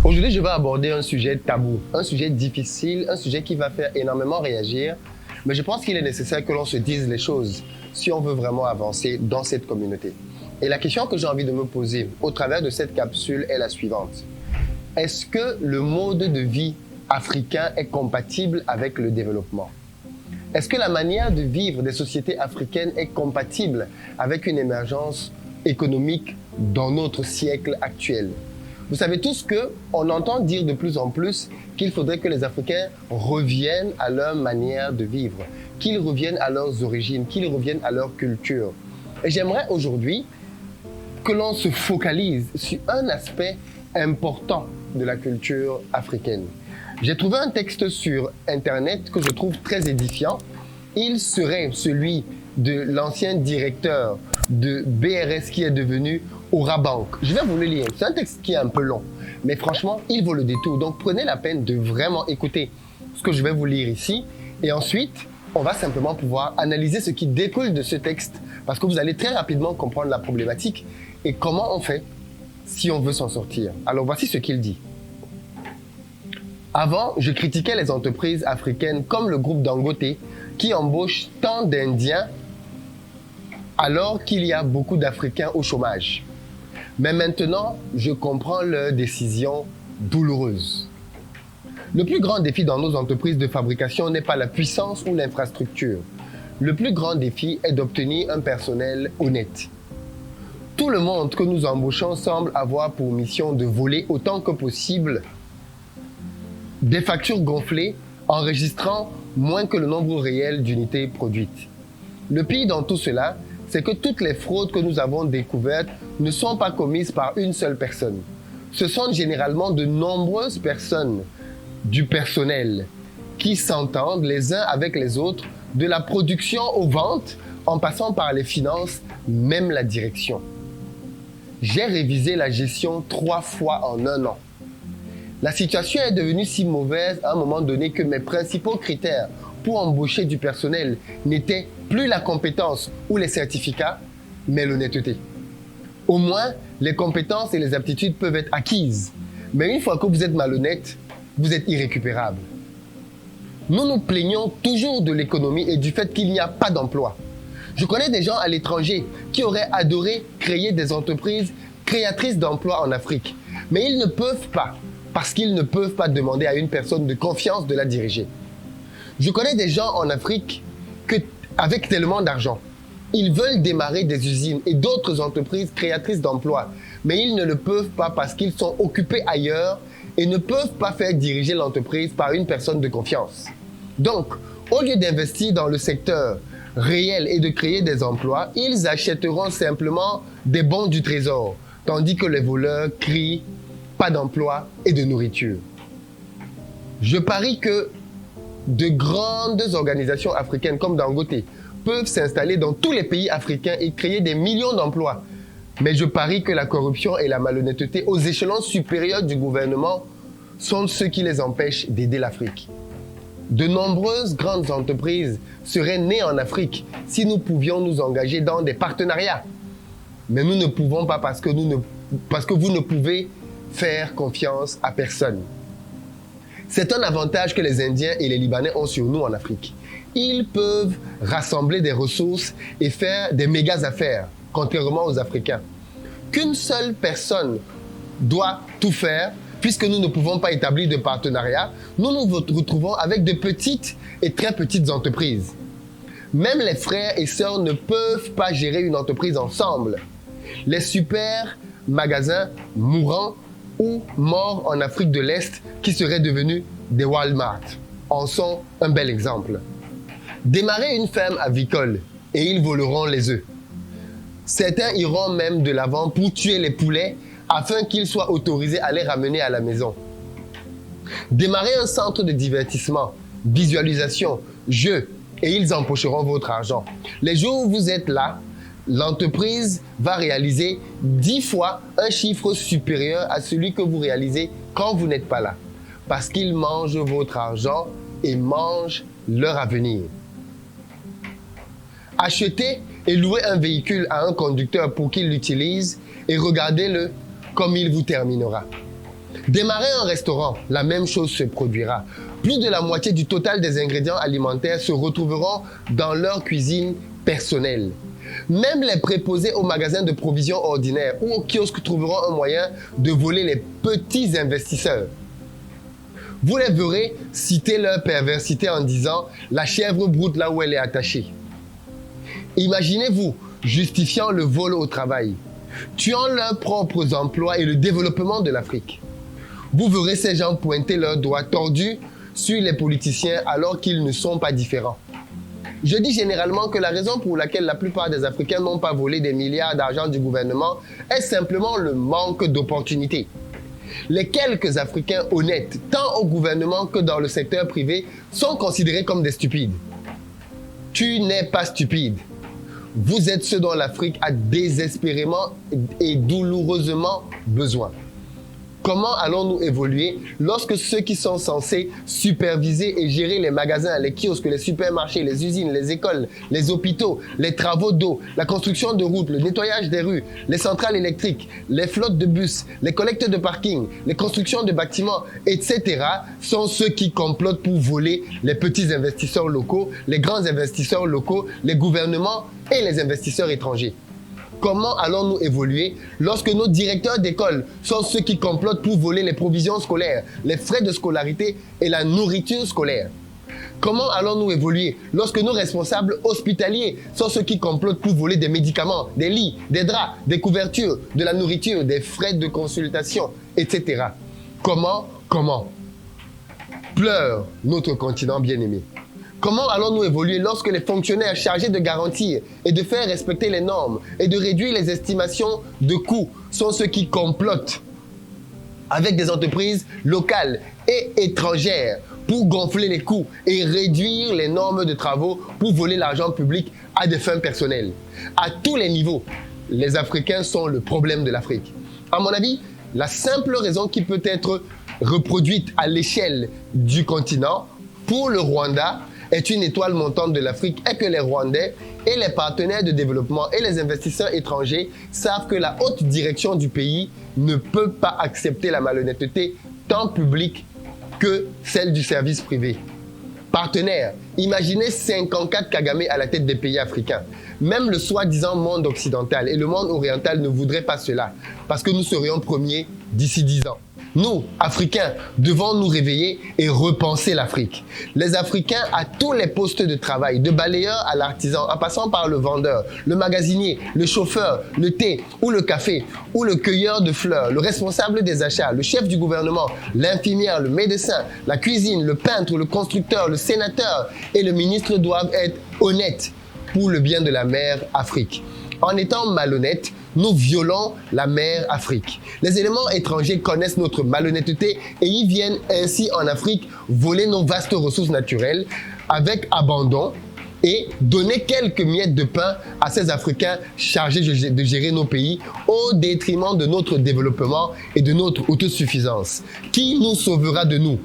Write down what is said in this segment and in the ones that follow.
Aujourd'hui, je vais aborder un sujet tabou, un sujet difficile, un sujet qui va faire énormément réagir. Mais je pense qu'il est nécessaire que l'on se dise les choses si on veut vraiment avancer dans cette communauté. Et la question que j'ai envie de me poser au travers de cette capsule est la suivante. Est-ce que le mode de vie africain est compatible avec le développement? Est-ce que la manière de vivre des sociétés africaines est compatible avec une émergence économique dans notre siècle actuel? Vous savez tous qu'on entend dire de plus en plus qu'il faudrait que les Africains reviennent à leur manière de vivre, qu'ils reviennent à leurs origines, qu'ils reviennent à leur culture. Et j'aimerais aujourd'hui que l'on se focalise sur un aspect important de la culture africaine. J'ai trouvé un texte sur Internet que je trouve très édifiant. Il serait celui de l'ancien directeur de BRS qui est devenu Aura Bank. Je vais vous le lire. C'est un texte qui est un peu long, mais franchement, il vaut le détour. Donc, prenez la peine de vraiment écouter ce que je vais vous lire ici. Et ensuite, on va simplement pouvoir analyser ce qui découle de ce texte parce que vous allez très rapidement comprendre la problématique et comment on fait si on veut s'en sortir. Alors, voici ce qu'il dit. Avant, je critiquais les entreprises africaines comme le groupe Dangote qui embauche tant d'Indiens alors qu'il y a beaucoup d'Africains au chômage. Mais maintenant, je comprends leurs décisions douloureuses. Le plus grand défi dans nos entreprises de fabrication n'est pas la puissance ou l'infrastructure. Le plus grand défi est d'obtenir un personnel honnête. Tout le monde que nous embauchons semble avoir pour mission de voler autant que possible des factures gonflées, enregistrant moins que le nombre réel d'unités produites. Le pire dans tout cela, c'est que toutes les fraudes que nous avons découvertes ne sont pas commises par une seule personne. Ce sont généralement de nombreuses personnes du personnel qui s'entendent les uns avec les autres, de la production aux ventes, en passant par les finances, même la direction. J'ai révisé la gestion 3 fois en 1 an. La situation est devenue si mauvaise à un moment donné que mes principaux critères pour embaucher du personnel n'étaient plus la compétence ou les certificats, mais l'honnêteté. Au moins, les compétences et les aptitudes peuvent être acquises, mais une fois que vous êtes malhonnête, vous êtes irrécupérable. Nous nous plaignons toujours de l'économie et du fait qu'il n'y a pas d'emploi. Je connais des gens à l'étranger qui auraient adoré créer des entreprises créatrices d'emplois en Afrique, mais ils ne peuvent pas, parce qu'ils ne peuvent pas demander à une personne de confiance de la diriger. Je connais des gens en Afrique avec tellement d'argent, ils veulent démarrer des usines et d'autres entreprises créatrices d'emplois, mais ils ne le peuvent pas parce qu'ils sont occupés ailleurs et ne peuvent pas faire diriger l'entreprise par une personne de confiance. Donc, au lieu d'investir dans le secteur réel et de créer des emplois, ils achèteront simplement des bons du trésor, tandis que les voleurs crient pas d'emploi et de nourriture. Je parie que de grandes organisations africaines comme Dangote peuvent s'installer dans tous les pays africains et créer des millions d'emplois. Mais je parie que la corruption et la malhonnêteté aux échelons supérieurs du gouvernement sont ceux qui les empêchent d'aider l'Afrique. De nombreuses grandes entreprises seraient nées en Afrique si nous pouvions nous engager dans des partenariats. Mais nous ne pouvons pas parce que vous ne pouvez faire confiance à personne. C'est un avantage que les Indiens et les Libanais ont sur nous en Afrique. Ils peuvent rassembler des ressources et faire des méga affaires, contrairement aux Africains. Qu'une seule personne doit tout faire, puisque nous ne pouvons pas établir de partenariat, nous nous retrouvons avec de petites et très petites entreprises. Même les frères et sœurs ne peuvent pas gérer une entreprise ensemble. Les super magasins mourants ou morts en Afrique de l'Est qui seraient devenus des Walmart en sont un bel exemple. Démarrez une ferme avicole et ils voleront les œufs. Certains iront même de l'avant pour tuer les poulets afin qu'ils soient autorisés à les ramener à la maison. Démarrez un centre de divertissement, visualisation, jeux et ils empocheront votre argent. Les jours où vous êtes là, l'entreprise va réaliser 10 fois un chiffre supérieur à celui que vous réalisez quand vous n'êtes pas là. Parce qu'ils mangent votre argent et mangent leur avenir. Achetez et louez un véhicule à un conducteur pour qu'il l'utilise et regardez-le comme il vous terminera. Démarrer un restaurant, la même chose se produira. Plus de la moitié du total des ingrédients alimentaires se retrouveront dans leur cuisine personnelle. Même les préposés aux magasins de provisions ordinaires ou au kiosque trouveront un moyen de voler les petits investisseurs. Vous les verrez citer leur perversité en disant « la chèvre broute là où elle est attachée ». Imaginez-vous justifiant le vol au travail, tuant leurs propres emplois et le développement de l'Afrique. Vous verrez ces gens pointer leurs doigts tordus sur les politiciens alors qu'ils ne sont pas différents. Je dis généralement que la raison pour laquelle la plupart des Africains n'ont pas volé des milliards d'argent du gouvernement est simplement le manque d'opportunités. Les quelques Africains honnêtes, tant au gouvernement que dans le secteur privé, sont considérés comme des stupides. Tu n'es pas stupide. Vous êtes ceux dont l'Afrique a désespérément et douloureusement besoin. Comment allons-nous évoluer lorsque ceux qui sont censés superviser et gérer les magasins, les kiosques, les supermarchés, les usines, les écoles, les hôpitaux, les travaux d'eau, la construction de routes, le nettoyage des rues, les centrales électriques, les flottes de bus, les collectes de parking, les constructions de bâtiments, etc. sont ceux qui complotent pour voler les petits investisseurs locaux, les grands investisseurs locaux, les gouvernements et les investisseurs étrangers? Comment allons-nous évoluer lorsque nos directeurs d'école sont ceux qui complotent pour voler les provisions scolaires, les frais de scolarité et la nourriture scolaire? Comment allons-nous évoluer lorsque nos responsables hospitaliers sont ceux qui complotent pour voler des médicaments, des lits, des draps, des couvertures, de la nourriture, des frais de consultation, etc. Comment pleure notre continent bien-aimé? Comment allons-nous évoluer lorsque les fonctionnaires chargés de garantir et de faire respecter les normes et de réduire les estimations de coûts sont ceux qui complotent avec des entreprises locales et étrangères pour gonfler les coûts et réduire les normes de travaux pour voler l'argent public à des fins personnelles? À tous les niveaux, les Africains sont le problème de l'Afrique. À mon avis, la simple raison qui peut être reproduite à l'échelle du continent pour le Rwanda est une étoile montante de l'Afrique est que les Rwandais et les partenaires de développement et les investisseurs étrangers savent que la haute direction du pays ne peut pas accepter la malhonnêteté tant publique que celle du service privé. Partenaires, imaginez 54 Kagame à la tête des pays africains. Même le soi-disant monde occidental et le monde oriental ne voudraient pas cela parce que nous serions premiers d'ici 10 ans. Nous, Africains, devons nous réveiller et repenser l'Afrique. Les Africains à tous les postes de travail, de balayeur à l'artisan, en passant par le vendeur, le magasinier, le chauffeur, le thé ou le café, ou le cueilleur de fleurs, le responsable des achats, le chef du gouvernement, l'infirmière, le médecin, la cuisine, le peintre, le constructeur, le sénateur et le ministre doivent être honnêtes pour le bien de la mère Afrique. En étant malhonnêtes, nous violons la mère Afrique. Les éléments étrangers connaissent notre malhonnêteté et ils viennent ainsi en Afrique voler nos vastes ressources naturelles avec abandon et donner quelques miettes de pain à ces Africains chargés de gérer nos pays au détriment de notre développement et de notre autosuffisance. Qui nous sauvera de nous?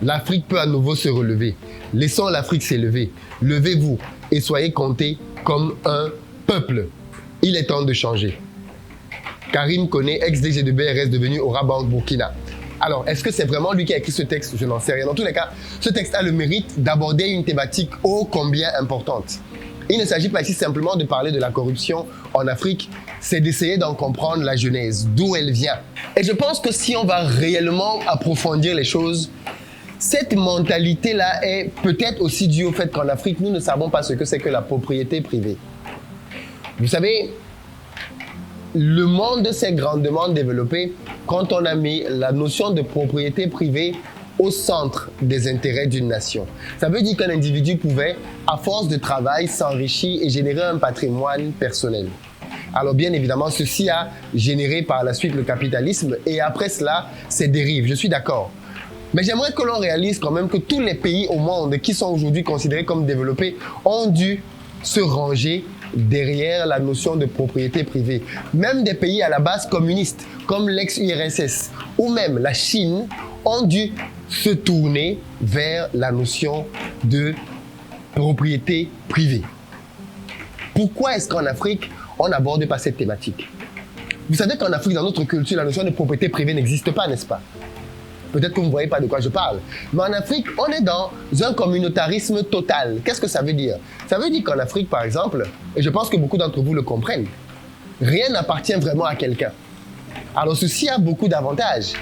L'Afrique peut à nouveau se relever. Laissons l'Afrique s'élever. Levez-vous et soyez comptés comme un peuple. Il est temps de changer. Karim Koné, ex-DG de BRS, devenu Aura Bank Burkina. Alors, est-ce que c'est vraiment lui qui a écrit ce texte? Je n'en sais rien. Dans tous les cas, ce texte a le mérite d'aborder une thématique ô combien importante. Il ne s'agit pas ici simplement de parler de la corruption en Afrique, c'est d'essayer d'en comprendre la genèse, d'où elle vient. Et je pense que si on va réellement approfondir les choses, cette mentalité-là est peut-être aussi due au fait qu'en Afrique, nous ne savons pas ce que c'est que la propriété privée. Vous savez, le monde s'est grandement développé quand on a mis la notion de propriété privée au centre des intérêts d'une nation. Ça veut dire qu'un individu pouvait, à force de travail, s'enrichir et générer un patrimoine personnel. Alors bien évidemment, ceci a généré par la suite le capitalisme et après cela, ses dérives. Je suis d'accord. Mais j'aimerais que l'on réalise quand même que tous les pays au monde qui sont aujourd'hui considérés comme développés ont dû se ranger derrière la notion de propriété privée. Même des pays à la base communistes, comme l'ex-URSS, ou même la Chine, ont dû se tourner vers la notion de propriété privée. Pourquoi est-ce qu'en Afrique, on n'aborde pas cette thématique? Vous savez qu'en Afrique, dans notre culture, la notion de propriété privée n'existe pas, n'est-ce pas? Peut-être que vous ne voyez pas de quoi je parle. Mais en Afrique, on est dans un communautarisme total. Qu'est-ce que ça veut dire? Ça veut dire qu'en Afrique, par exemple, et je pense que beaucoup d'entre vous le comprennent, rien n'appartient vraiment à quelqu'un. Alors ceci a beaucoup d'avantages.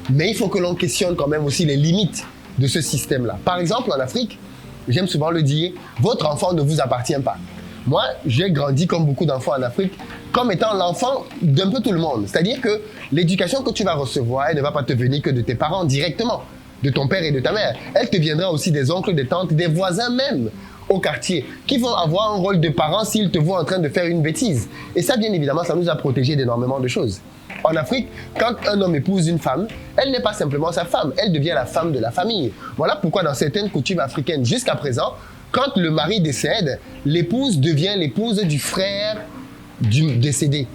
Mais il faut que l'on questionne quand même aussi les limites de ce système-là. Par exemple, en Afrique, j'aime souvent le dire, votre enfant ne vous appartient pas. Moi, j'ai grandi comme beaucoup d'enfants en Afrique, comme étant l'enfant d'un peu tout le monde. C'est-à-dire que l'éducation que tu vas recevoir, elle ne va pas te venir que de tes parents directement, de ton père et de ta mère. Elle te viendra aussi des oncles, des tantes, des voisins même au quartier, qui vont avoir un rôle de parents s'ils te voient en train de faire une bêtise. Et ça, bien évidemment, ça nous a protégés d'énormément de choses. En Afrique, quand un homme épouse une femme, elle n'est pas simplement sa femme, elle devient la femme de la famille. Voilà pourquoi dans certaines coutumes africaines, jusqu'à présent, quand le mari décède, l'épouse devient l'épouse du frère du décédé.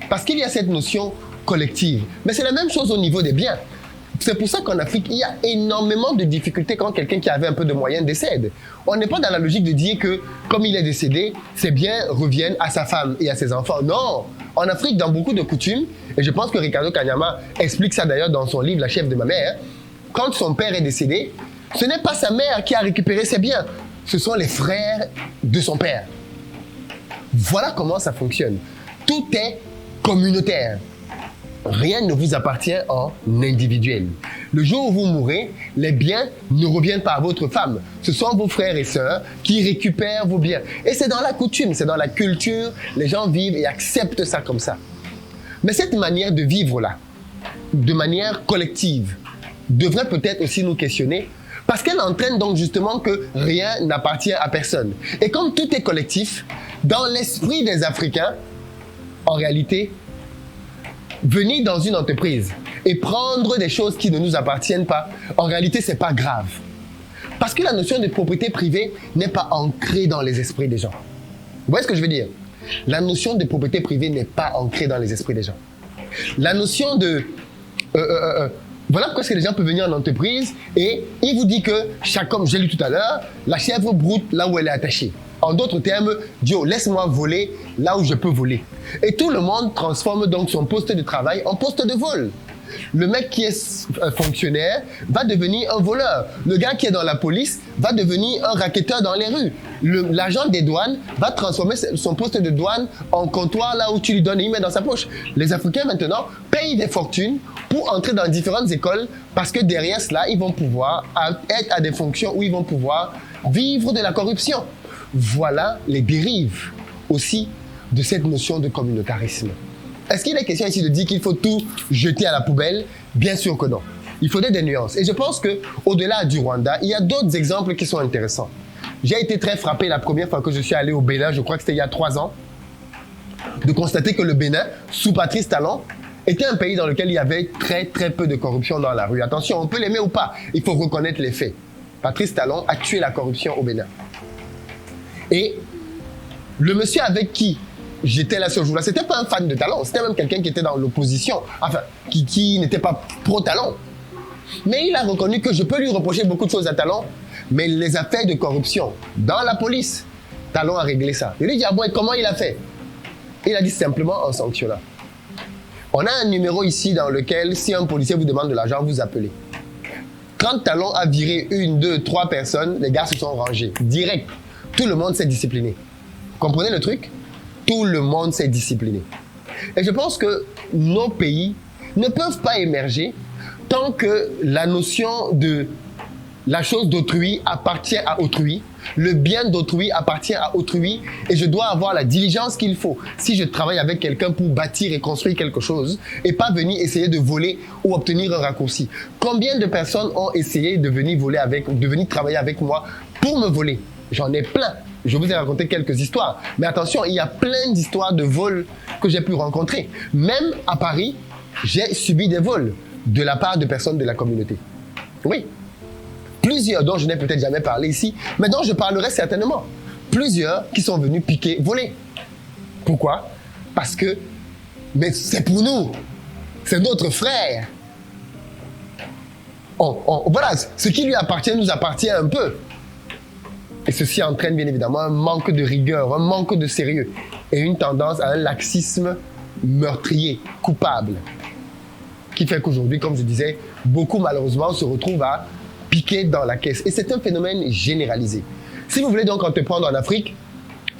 Parce qu'il y a cette notion collective. Mais c'est la même chose au niveau des biens. C'est pour ça qu'en Afrique, il y a énormément de difficultés quand quelqu'un qui avait un peu de moyens décède. On n'est pas dans la logique de dire que, comme il est décédé, ses biens reviennent à sa femme et à ses enfants. Non! En Afrique, dans beaucoup de coutumes, et je pense que Ricardo Kanyama explique ça d'ailleurs dans son livre « La chef de ma mère », quand son père est décédé, ce n'est pas sa mère qui a récupéré ses biens, ce sont les frères de son père. Voilà comment ça fonctionne. Tout est communautaire. Rien ne vous appartient en individuel. Le jour où vous mourrez, les biens ne reviennent pas à votre femme. Ce sont vos frères et sœurs qui récupèrent vos biens. Et c'est dans la coutume, c'est dans la culture. Les gens vivent et acceptent ça comme ça. Mais cette manière de vivre-là, de manière collective, devrait peut-être aussi nous questionner parce qu'elle entraîne donc justement que rien n'appartient à personne. Et comme tout est collectif, dans l'esprit des Africains, en réalité, venir dans une entreprise et prendre des choses qui ne nous appartiennent pas, en réalité, c'est pas grave. Parce que la notion de propriété privée n'est pas ancrée dans les esprits des gens. Vous voyez ce que je veux dire? La notion de propriété privée n'est pas ancrée dans les esprits des gens. La notion de... voilà pourquoi les gens peuvent venir en entreprise et il vous dit que chaque homme, j'ai lu tout à l'heure, la chèvre broute là où elle est attachée. En d'autres termes, Dieu, laisse-moi voler là où je peux voler. Et tout le monde transforme donc son poste de travail en poste de vol. Le mec qui est fonctionnaire va devenir un voleur. Le gars qui est dans la police va devenir un racketteur dans les rues. L'agent des douanes va transformer son poste de douane en comptoir là où tu lui donnes et il met dans sa poche. Les Africains maintenant payent des fortunes pour entrer dans différentes écoles parce que derrière cela, ils vont pouvoir être à des fonctions où ils vont pouvoir vivre de la corruption. Voilà les dérives aussi de cette notion de communautarisme. Est-ce qu'il est question ici de dire qu'il faut tout jeter à la poubelle? Bien sûr que non. Il faudrait des nuances. Et je pense qu'au-delà du Rwanda, il y a d'autres exemples qui sont intéressants. J'ai été très frappé la première fois que je suis allé au Bénin, je crois que c'était il y a 3 ans, de constater que le Bénin, sous Patrice Talon, était un pays dans lequel il y avait très très peu de corruption dans la rue. Attention, on peut l'aimer ou pas, il faut reconnaître les faits. Patrice Talon a tué la corruption au Bénin. Et le monsieur avec qui j'étais là ce jour-là, c'était pas un fan de Talon, c'était même quelqu'un qui était dans l'opposition, enfin, qui n'était pas pro-Talon. Mais il a reconnu que je peux lui reprocher beaucoup de choses à Talon, mais les affaires de corruption dans la police, Talon a réglé ça. Je lui ai dit, ah bon, et comment il a fait? Il a dit simplement en sanctionnant. On a un numéro ici dans lequel, si un policier vous demande de l'argent, vous appelez. Quand Talon a viré 1, 2, 3 personnes, les gars se sont rangés. Direct. Tout le monde s'est discipliné. Vous comprenez le truc? Tout le monde s'est discipliné. Et je pense que nos pays ne peuvent pas émerger tant que la notion de la chose d'autrui appartient à autrui, le bien d'autrui appartient à autrui et je dois avoir la diligence qu'il faut si je travaille avec quelqu'un pour bâtir et construire quelque chose et pas venir essayer de voler ou obtenir un raccourci. Combien de personnes ont essayé de venir travailler avec moi pour me voler? J'en ai plein. Je vous ai raconté quelques histoires. Mais attention, il y a plein d'histoires de vols que j'ai pu rencontrer. Même à Paris, j'ai subi des vols de la part de personnes de la communauté. Oui. Plusieurs dont je n'ai peut-être jamais parlé ici, mais dont je parlerai certainement. Plusieurs qui sont venus piquer, voler. Pourquoi? Parce que, mais c'est pour nous. C'est notre frère. Voilà, ce qui lui appartient nous appartient un peu. Et ceci entraîne bien évidemment un manque de rigueur, un manque de sérieux et une tendance à un laxisme meurtrier, coupable, qui fait qu'aujourd'hui, comme je disais, beaucoup malheureusement se retrouvent à piquer dans la caisse. Et c'est un phénomène généralisé. Si vous voulez donc entreprendre en Afrique,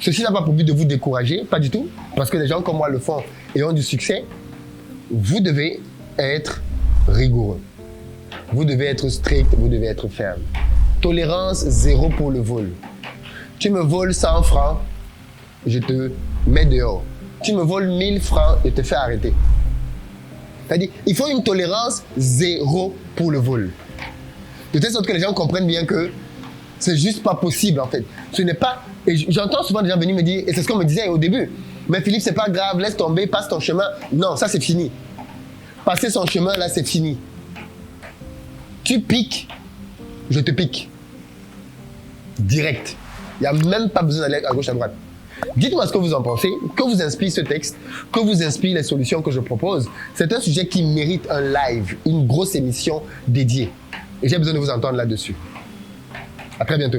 ceci n'a pas pour but de vous décourager, pas du tout, parce que des gens comme moi le font et ont du succès. Vous devez être rigoureux. Vous devez être strict, vous devez être ferme. Tolérance zéro pour le vol. Tu me voles 100 francs, je te mets dehors. Tu me voles 1000 francs, je te fais arrêter. C'est-à-dire, il faut une tolérance zéro pour le vol. De telle sorte que les gens comprennent bien que c'est juste pas possible en fait. Ce n'est pas... Et j'entends souvent des gens venir me dire, et c'est ce qu'on me disait au début, mais Philippe, c'est pas grave, laisse tomber, passe ton chemin. Non, ça c'est fini. Passer son chemin, là, c'est fini. Tu piques, je te pique. Direct. Il n'y a même pas besoin d'aller à gauche, à droite. Dites-moi ce que vous en pensez, que vous inspire ce texte, que vous inspire les solutions que je propose. C'est un sujet qui mérite un live, une grosse émission dédiée. Et j'ai besoin de vous entendre là-dessus. À très bientôt.